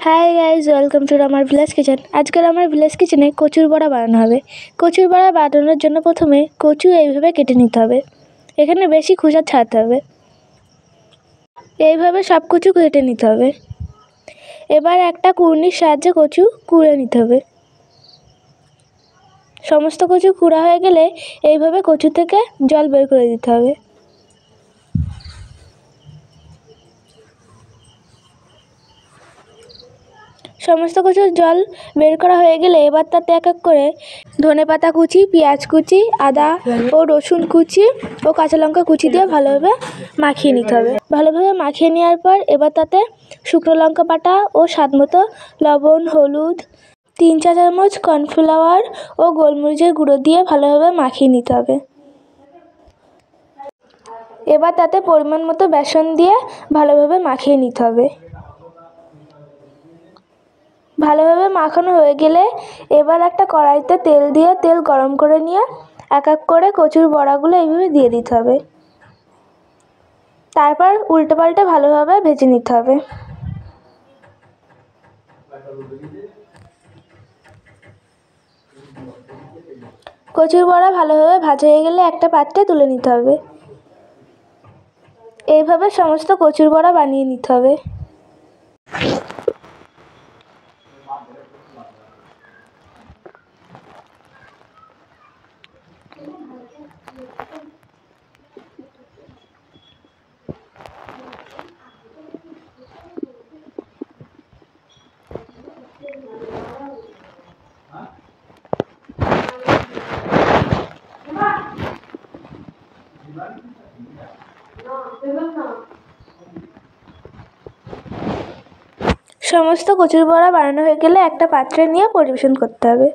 Hi guys, welcome to আমার village kitchen. আজকের আমার ভিলেজ কিচেনে কচুর বড়া বানানো হবে। কচুর বড়া বানানোর জন্য প্রথমে কচু এইভাবে কেটে নিতে হবে। এখানে বেশি খোসা ছাড়াতে হবে। এইভাবে সব কচু কেটে নিতে হবে। এবার একটা কুড়নির সাহায্যে কচু কুড়ে নিতে হবে। সমস্ত কচু কুড়া হয়ে গেলে এইভাবে কচু থেকে জল বের করে দিতে হবে। সমস্ত কচুর জল বের করা হয়ে গেলে এবার তাতে এক এক করে ধনেপাতা কুচি, পেঁয়াজ কুচি, আদা ও রসুন কুচি ও কাঁচা লঙ্কা কুচি দিয়ে ভালোভাবে মাখিয়ে নিতে হবে। ভালোভাবে মাখিয়ে নেওয়ার পর এবার তাতে শুকনো লঙ্কা বাটা ও স্বাদ মতো লবণ, হলুদ, 3-4 চামচ কর্নফ্লাওয়ার ও গোলমরিচের গুঁড়ো দিয়ে ভালোভাবে মাখিয়ে নিতে হবে। এবার তাতে পরিমাণ মতো বেসন দিয়ে ভালোভাবে মাখিয়ে নিতে হবে। ভালোভাবে মাখানো হয়ে গেলে এবার একটা কড়াইতে তেল দিয়ে তেল গরম করে নিয়ে এক এক করে কচুর বড়াগুলো এইভাবে দিয়ে দিতে হবে। তারপর উল্টে পাল্টে ভালোভাবে ভেজে নিতে হবে। কচুর বড়া ভালোভাবে ভাজা হয়ে গেলে একটা পাত্রে তুলে নিতে হবে। এইভাবে সমস্ত কচুর বড়া বানিয়ে নিতে হবে। সমস্ত কচুর বড়া বানানো হয়ে গেলে একটা পাত্রে নিয়ে পরিবেশন করতে হবে।